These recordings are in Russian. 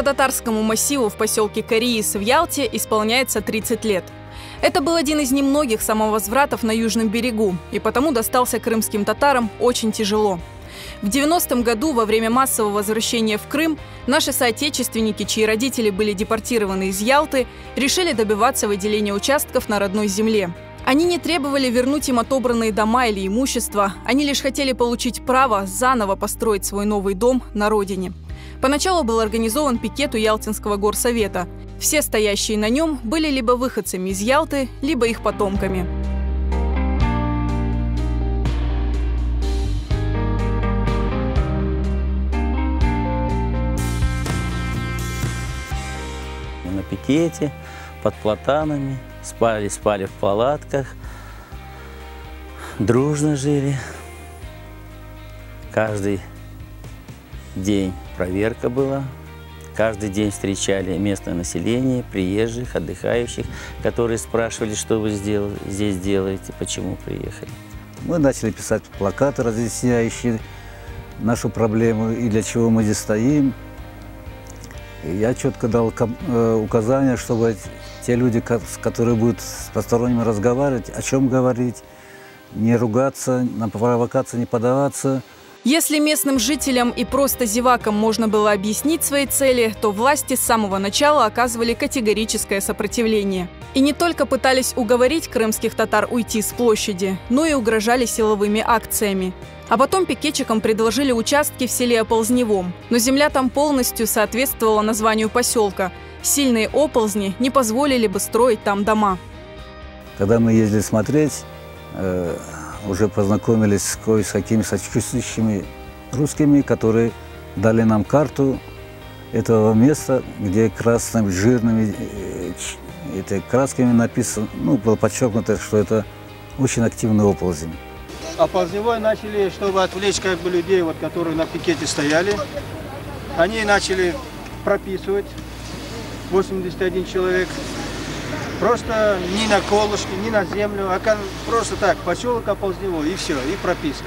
крымско-татарскому массиву в поселке Кариис в Ялте исполняется 30 лет. Это был один из немногих самовозвратов на Южном берегу, и потому достался крымским татарам очень тяжело. В 90-м году, во время массового возвращения в Крым, наши соотечественники, чьи родители были депортированы из Ялты, решили добиваться выделения участков на родной земле. Они не требовали вернуть им отобранные дома или имущество, они лишь хотели получить право заново построить свой новый дом на родине. Поначалу был организован пикет у Ялтинского горсовета. Все стоящие на нем были либо выходцами из Ялты, либо их потомками. На пикете, под платанами, спали в палатках, дружно жили. Каждый день проверка была, каждый день встречали местное население, приезжих, отдыхающих, которые спрашивали, что вы здесь делаете, почему приехали. Мы начали писать плакаты, разъясняющие нашу проблему и для чего мы здесь стоим. И я четко дал указания, чтобы те люди, которые будут с посторонними разговаривать, о чем говорить, не ругаться, на провокации не поддаваться. Если местным жителям и просто зевакам можно было объяснить свои цели, то власти с самого начала оказывали категорическое сопротивление. И не только пытались уговорить крымских татар уйти с площади, но и угрожали силовыми акциями. А потом пикетчикам предложили участки в селе Оползневом, но земля там полностью соответствовала названию поселка. Сильные оползни не позволили бы строить там дома. Когда мы ездили смотреть, уже познакомились с кое-какими сочувствующими русскими, которые дали нам карту этого места, где красными, жирными красками написано, было подчеркнуто, что это очень активный оползень. Оползневой начали, чтобы отвлечь людей, которые на пикете стояли, они начали прописывать 81 человек. Просто ни на колышки, ни на землю, а просто так, поселок Оползневой, и все, и прописка.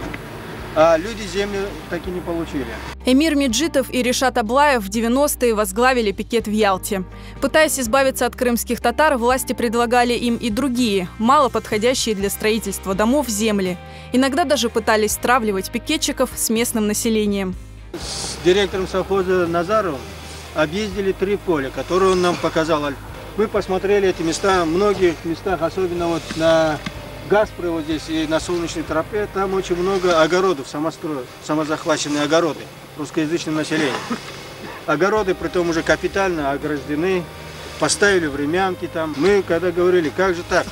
А люди землю так и не получили. Эмир Меджидов и Решат Аблаев в 90-е возглавили пикет в Ялте. Пытаясь избавиться от крымских татар, власти предлагали им и другие, мало подходящие для строительства домов, земли. Иногда даже пытались стравливать пикетчиков с местным населением. С директором совхоза Назаровым объездили 3 поля, которые он нам показал. Мы посмотрели эти места, в многих местах, особенно на Гаспре, здесь и на Солнечной тропе, там очень много огородов, самозахваченные огороды русскоязычным населением. Огороды, притом уже капитально ограждены, поставили времянки там. Мы когда говорили, как же так,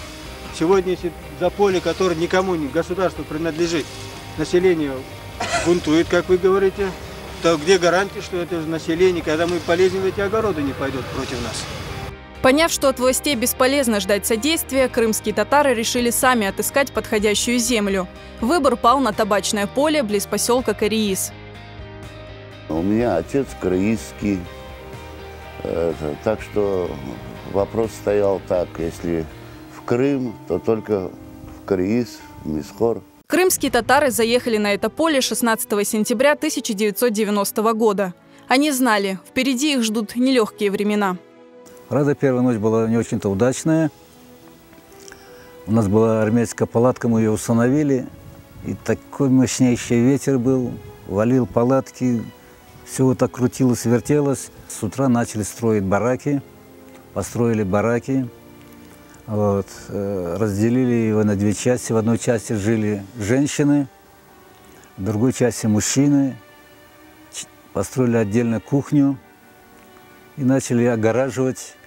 сегодня если за поле, которое никому, государству принадлежит, население бунтует, как вы говорите, то где гарантия, что это же население, когда мы полезем в эти огороды, не пойдут против нас? Поняв, что от властей бесполезно ждать содействия, крымские татары решили сами отыскать подходящую землю. Выбор пал на табачное поле близ поселка Кариис. У меня отец кариисский, так что вопрос стоял так: если в Крым, то только в Кариис, в Мисхор. Крымские татары заехали на это поле 16 сентября 1990 года. Они знали, впереди их ждут нелегкие времена. Правда, первая ночь была не очень-то удачная. У нас была армейская палатка, мы ее установили. И такой мощнейший ветер был, валил палатки, все вот так крутилось, вертелось. С утра начали строить бараки, построили бараки. Разделили его на 2 части. В одной части жили женщины, в другой части мужчины. Построили отдельно кухню. И начали огораживать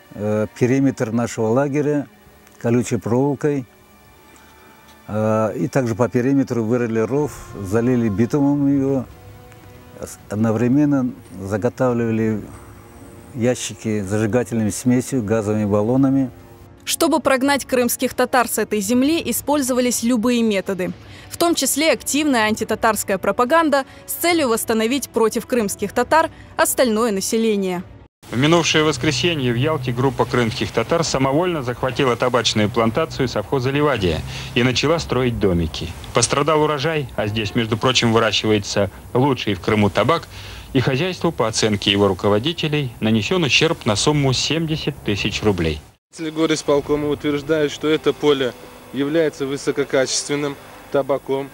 периметр нашего лагеря колючей проволокой. И также по периметру вырыли ров, залили битумом его. Одновременно заготавливали ящики с зажигательной смесью, газовыми баллонами. Чтобы прогнать крымских татар с этой земли, использовались любые методы. В том числе активная антитатарская пропаганда с целью восстановить против крымских татар остальное население. В минувшее воскресенье в Ялте группа крымских татар самовольно захватила табачную плантацию совхоза «Ливадия» и начала строить домики. Пострадал урожай, а здесь, между прочим, выращивается лучший в Крыму табак, и хозяйству, по оценке его руководителей, нанесен ущерб на сумму 70 тысяч рублей. Горисполкома утверждают, что это поле является высококачественным табаком.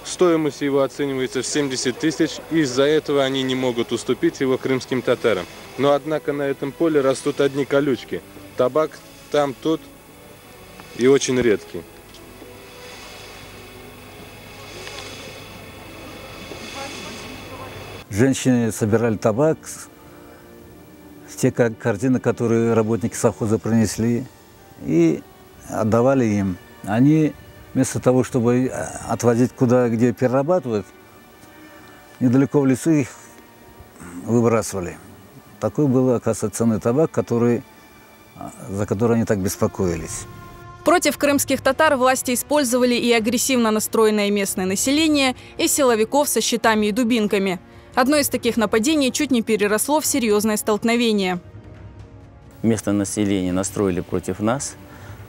Стоимость его оценивается в 70 тысяч, и из-за этого они не могут уступить его крымским татарам. Но однако на этом поле растут одни колючки. Табак там, тут и очень редкий. Женщины собирали табак, те картины, которые работники совхоза принесли, и отдавали им. Они вместо того, чтобы отвозить куда, где перерабатывают, недалеко в лесу их выбрасывали. Такой был, оказывается, ценный табак, за который они так беспокоились. Против крымских татар власти использовали и агрессивно настроенное местное население, и силовиков со щитами и дубинками. Одно из таких нападений чуть не переросло в серьезное столкновение. Местное население настроили против нас.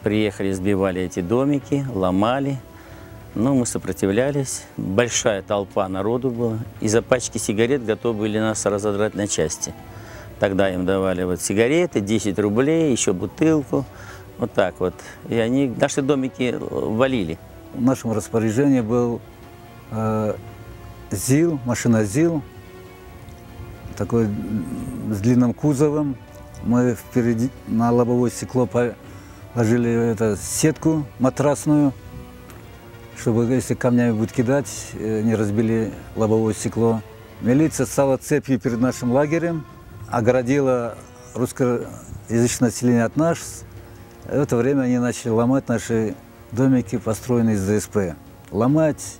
Приехали, сбивали эти домики, ломали. Но мы сопротивлялись. Большая толпа народу была. Из-за пачки сигарет готовы были нас разодрать на части. Тогда им давали вот сигареты, 10 рублей, еще бутылку. Вот так вот. И они наши домики валили. В нашем распоряжении был ЗИЛ, машина ЗИЛ, такой с длинным кузовом. Мы впереди на лобовое стекло положили сетку матрасную, чтобы, если камнями будет кидать, не разбили лобовое стекло. Милиция стала цепью перед нашим лагерем, огородила русскоязычное население от нас. В это время они начали ломать наши домики, построенные из ДСП. Ломать,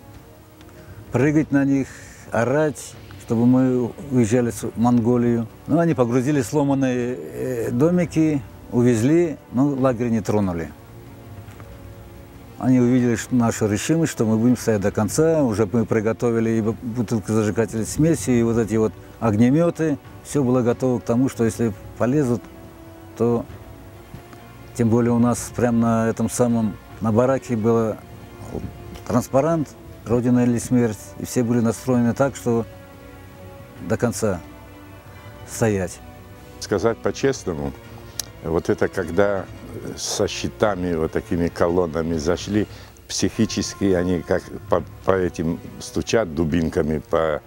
прыгать на них, орать, чтобы мы уезжали в Монголию. Но они погрузили сломанные домики, увезли, но лагерь не тронули. Они увидели нашу решимость, что мы будем стоять до конца. Уже мы приготовили и бутылку зажигательной смеси, и вот эти вот огнеметы. Все было готово к тому, что если полезут, то... Тем более у нас прямо на этом самом, на бараке был транспарант «Родина или смерть». И все были настроены так, что до конца стоять. Сказать по-честному, вот это когда со щитами, вот такими колоннами зашли, психически они как по этим стучат дубинками по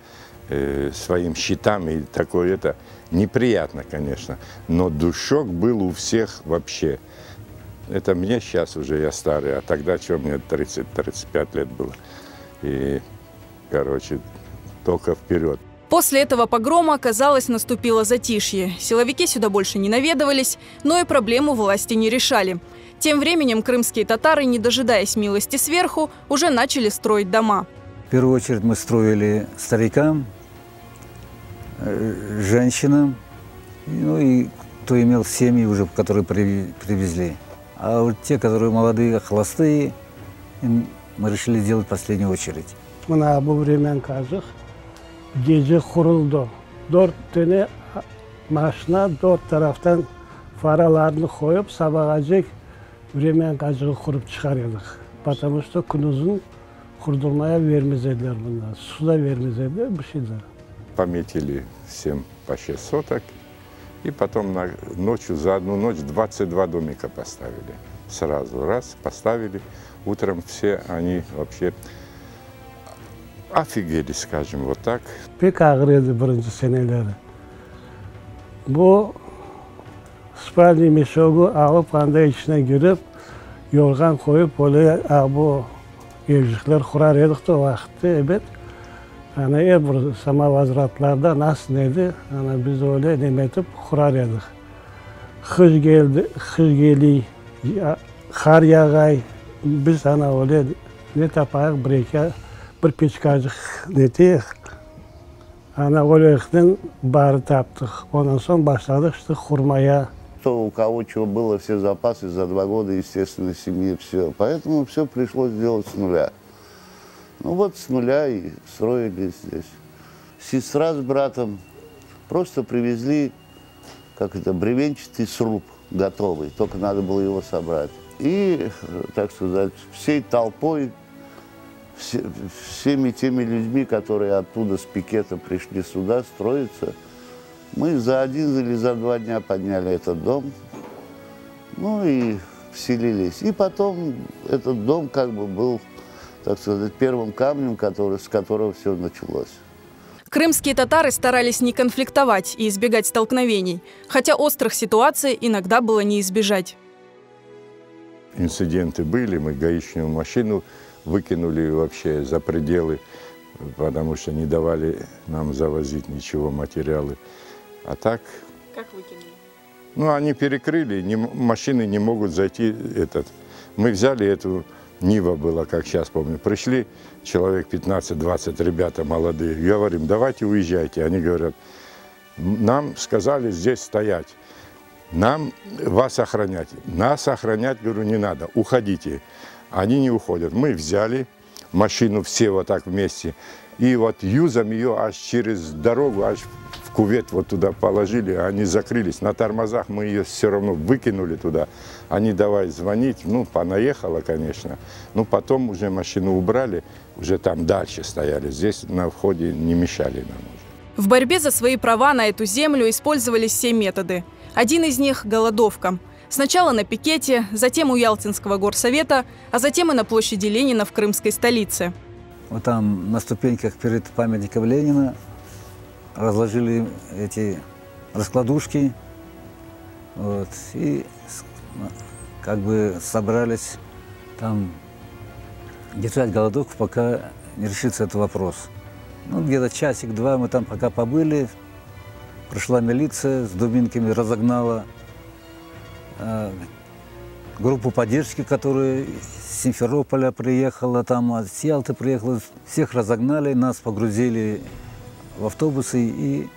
своим щитам, и такое это неприятно, конечно, но душок был у всех вообще. Это мне сейчас уже, я старый, а тогда что, мне 30-35 лет было. И, короче, только вперед. После этого погрома, казалось, наступило затишье. Силовики сюда больше не наведывались, но и проблему власти не решали. Тем временем крымские татары, не дожидаясь милости сверху, уже начали строить дома. В первую очередь мы строили старикам, женщинам, ну и кто имел семьи уже, которые привезли. А вот те, которые молодые, холостые, мы решили делать в последнюю очередь. Мына бұл времен қазық геже құрылды. Дорт тәне машина дорт тарафтан фараларын қойып, сабаға жек времен қазығы құрып шығар едік. Потому что күнізін құрдырмая вермезеділер бұнда. Суда вермезеділер бір şeyler. Пометили всем по 6 соток. И потом ночью, за одну ночь 22 домика поставили. Сразу раз поставили. Утром все они вообще офигели, скажем, вот так. Pek ağır edi birinci seneleri. Bu spalni meşogu alıp anda içine girip yorgan koyup öyle bu evcikler kurar edik de o vakitte evet. Yani bu samavazratlarda nasıl neydi? Yani biz öyle demetip kurar edik. Kış geldi, kış geli, kar yağay. Biz ana öyle ne tapayık bir peçkacık neteyik. Ana öyle barı taptık. Ondan sonra başladık işte kurmaya. У кого чего было, все запасы за 2 года, естественно, семьи, все. Поэтому все пришлось делать с нуля. Ну вот с нуля и строили здесь. Сестра с братом просто привезли как это, бревенчатый сруб готовый, только надо было его собрать. И, так сказать, всей толпой, всеми теми людьми, которые оттуда с пикета пришли сюда строиться, мы за 1 или за 2 дня подняли этот дом, ну и вселились. И потом этот дом как бы был, так сказать, первым камнем, с которого все началось. Крымские татары старались не конфликтовать и избегать столкновений, хотя острых ситуаций иногда было не избежать. Инциденты были, мы гаишную машину выкинули вообще за пределы, потому что не давали нам завозить ничего, материалы. А так... Как выкинули? Ну, они перекрыли, машины не могут зайти. Мы взяли эту, Нива была, как сейчас помню, пришли, человек 15-20 ребята молодые, говорим, давайте уезжайте. Они говорят, нам сказали здесь стоять, нам вас охранять. Нас охранять, говорю, не надо, уходите. Они не уходят. Мы взяли машину все вот так вместе, и вот юзом ее аж через дорогу, аж в кювет вот туда положили, они закрылись. На тормозах мы ее все равно выкинули туда. Они давай звонить, ну, понаехала, конечно. Ну, потом уже машину убрали, уже там дальше стояли. Здесь на входе не мешали нам уже. В борьбе за свои права на эту землю использовались все методы. Один из них – голодовка. Сначала на пикете, затем у Ялтинского горсовета, а затем и на площади Ленина в крымской столице. Вот там на ступеньках перед памятником Ленина разложили эти раскладушки, вот, и как бы собрались там держать голодовку, пока не решится этот вопрос. Ну, где-то часик-два мы там пока побыли, пришла милиция с дубинками, разогнала группу поддержки, которая с Симферополя приехала, там с Ялты приехала, всех разогнали, нас погрузили в автобусы и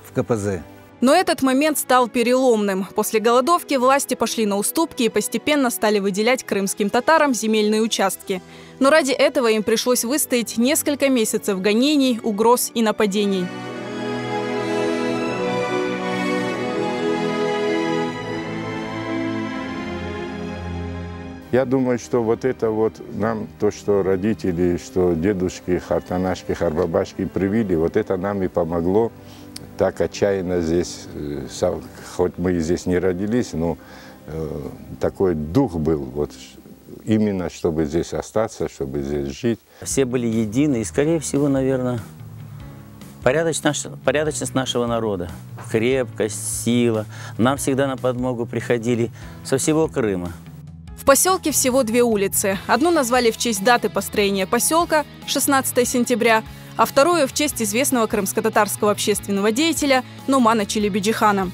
в КПЗ. Но этот момент стал переломным. После голодовки власти пошли на уступки и постепенно стали выделять крымским татарам земельные участки. Но ради этого им пришлось выстоять несколько месяцев гонений, угроз и нападений. Я думаю, что вот это вот нам, то, что родители, что дедушки, хартанашки, харбабашки привили, вот это нам и помогло так отчаянно здесь, хоть мы здесь не родились, но такой дух был, вот именно чтобы здесь остаться, чтобы здесь жить. Все были едины и, скорее всего, наверное, порядочность нашего народа, крепкость, сила. Нам всегда на подмогу приходили со всего Крыма. В поселке всего 2 улицы. Одну назвали в честь даты построения поселка – 16 сентября, а вторую – в честь известного крымско-татарского общественного деятеля Нумана Челебиджихана.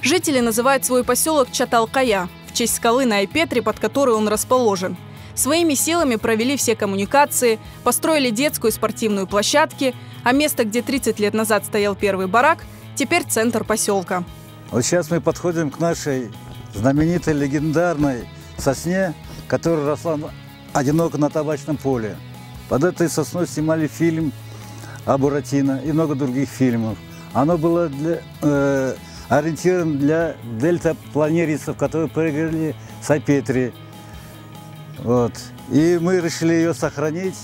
Жители называют свой поселок Чаталкая в честь скалы на Айпетре, под которой он расположен. Своими силами провели все коммуникации, построили детскую и спортивную площадки, а место, где 30 лет назад стоял первый барак, теперь центр поселка. Вот сейчас мы подходим к нашей знаменитой, легендарной сосне, которая росла одиноко на табачном поле. Под этой сосной снимали фильм о Буратино и много других фильмов. Оно было ориентиром для дельтапланеристов, которые прыгали с Айпетри. Вот. И мы решили ее сохранить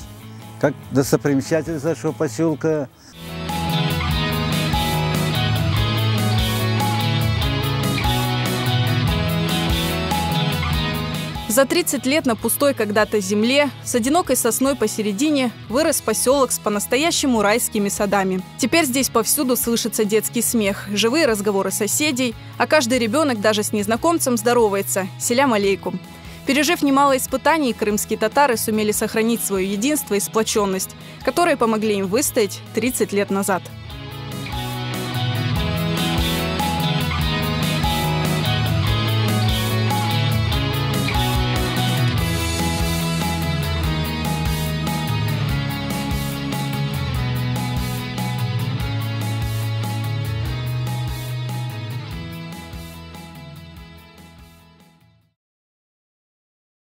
как достопримечательность нашего поселка. За 30 лет на пустой когда-то земле с одинокой сосной посередине вырос поселок с по-настоящему райскими садами. Теперь здесь повсюду слышится детский смех, живые разговоры соседей, а каждый ребенок даже с незнакомцем здоровается «Селям алейкум». Пережив немало испытаний, крымские татары сумели сохранить свое единство и сплоченность, которые помогли им выстоять 30 лет назад.